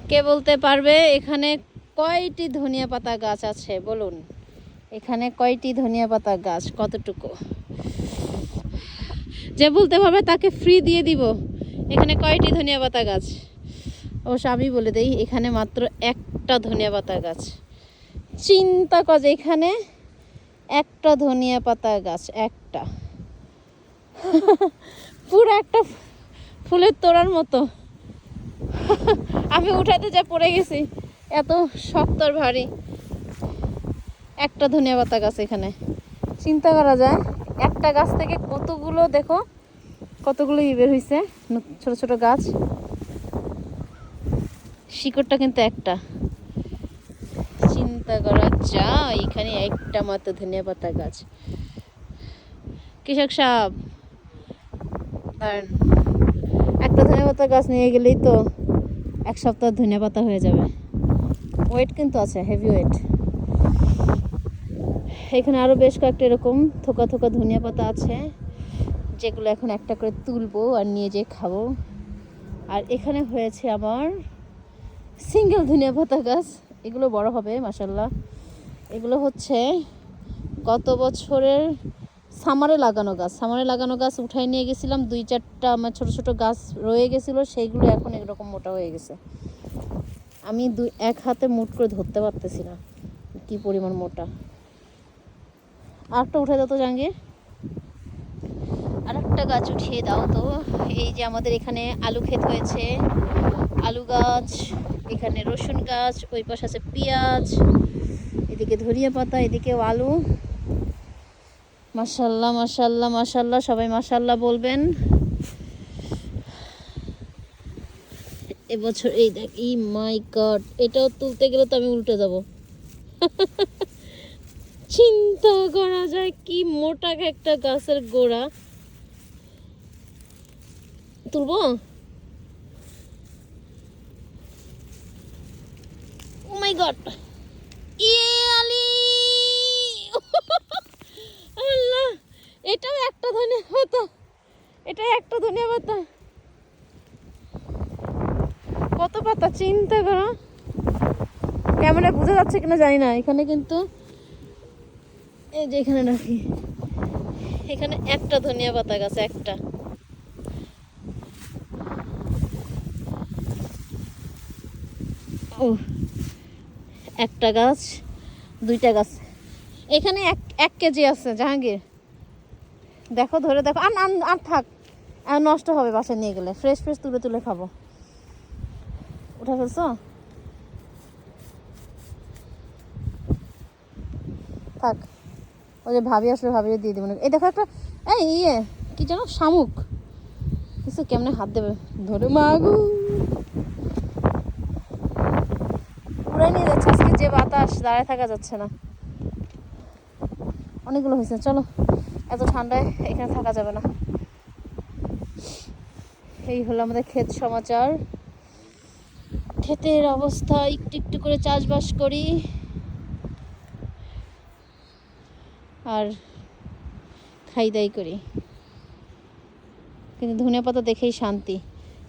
কে বলতে পারবে এখানে কয়টি ধনিয়া পাতা গাছ আছে বলুন? এখানে কয়টি ধনিয়া পাতা গাছ, কতটুকু? যে বলতে পারবে তাকে ফ্রি দিয়ে দিব। এখানে কয়টি ধনিয়া পাতা গাছ? অবশ্য আমি বলে দেই, এখানে মাত্র একটা ধনিয়া পাতা গাছ। চিন্তা কর, এখানে একটা ধনিয়া পাতা গাছ, একটা। পুরো একটা ফুলের তোড়ার মতো। আমি উঠাতে যা পড়ে গেছি, এত শক্ত আর ভারী। একটা ধনিয়া পাতা গাছ এখানে। চিন্তা করা যায় একটা গাছ থেকে কতগুলো, দেখো কতগুলো বের হয়েছে, ছোট ছোট গাছ। শিকড়টা কিন্তু একটা। চিন্তা করা যায় এখানে একটা মাত্র ধনিয়া পাতা গাছ। কৃষক সাহেব, একটা ধনিয়া পাতা গাছ নিয়ে গেলেই তো এক সপ্তাহ ধনিয়া পাতা হয়ে যাবে। ওয়েট কিন্তু আছে, হেভি ওয়েট। এখানে আরও বেশ কয়েকটা এরকম থোকা থোকা ধনিয়া পাতা আছে, যেগুলো এখন একটা করে তুলবো আর নিয়ে যেয়ে খাবো। আর এখানে হয়েছে আমার সিঙ্গেল ধনিয়া পাতা গাছ। এগুলো বড় হবে মাশাল্লাহ। এগুলো হচ্ছে গত বছরের সামারে লাগানো গাছ উঠাই নিয়ে গেছিলাম। 2-4টা আমার ছোট ছোট গাছ রয়ে গেছিলো, সেইগুলো এখন এরকম মোটা হয়ে গেছে। আমি এক হাতে মুঠ করে ধরতে পারতেছি না কি পরিমাণ মোটা। আরেকটা উঠে দাও তো জাহাঙ্গীর, আরেকটা গাছ উঠিয়ে দাও তো। এই যে আমাদের এখানে আলু ক্ষেত হয়েছে, আলু গাছ, এখানে রসুন গাছ, ওই পাশে আছে পেঁয়াজ, এদিকে ধনিয়া পাতা, এদিকেও আলু। মাশাল্লাহ মাশাল্লাহ মাশাল্লাহ, সবাই মাশাল্লাহ বলবেন। এবছর এই দেখ, ই মাই গড, এটাও তুলতে গেলে তো আমি উল্টে যাব। চিন্তা করা যায় কি মোটা একটা গাছের গোড়া। তুলবো? ও মাই গড, আল্লাহ, এটাও একটা ধনিয়া পাতা, এটাই একটা ধনিয়া পাতা। কত পাতা চিন্তা করো। ক্যামেরায় বোঝা যাচ্ছে কিনা জানি না। এখানে কিন্তু এই যে এখানে রাখি, এখানে একটা ধনিয়া পাতা গাছ, একটা। ও, একটা গাছ, দুইটা গাছ। এখানে 1 কেজি আছে জাহাঙ্গীর, দেখো ধরে দেখো। আর আর থাক, আর নষ্ট হবে বাসায় নিয়ে গেলে। ফ্রেশ ফ্রেশ তুলে তুলে খাবো। উঠে ফেলছো? থাক, ওই যে ভাবি আসলে ভাবিয়ে দিয়ে দেবো। এই দেখো একটা, এই ইয়ে কি যেন, শামুক কিছু, কেমনে হাত দেবে ধরে, মাগু উড়াই নিয়ে যাচ্ছে। আজকে যে বাতাস, দাঁড়ায় থাকা যাচ্ছে না। অনেকগুলো হয়েছে, চলো, এত ঠান্ডায় এখানে থাকা যাবে না। এই হলো আমাদের ক্ষেত সমাচার। ক্ষেতের অবস্থা, একটু একটু করে চাষবাস করি আর খাই দাই করি, কিন্তু ধনিয়া পাতা দেখেই শান্তি।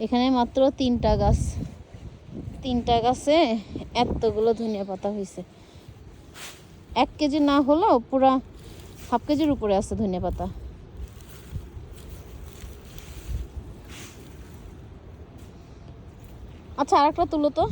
এখানে মাত্র 3টা গাছ, 3টা গাছে এতগুলো ধনিয়া পাতা হয়েছে। 1 কেজি না হলেও পুরা হাফ কেজির উপরে আছে ধনিয়া পাতা। আচ্ছা, আরেকটা তুলো তো।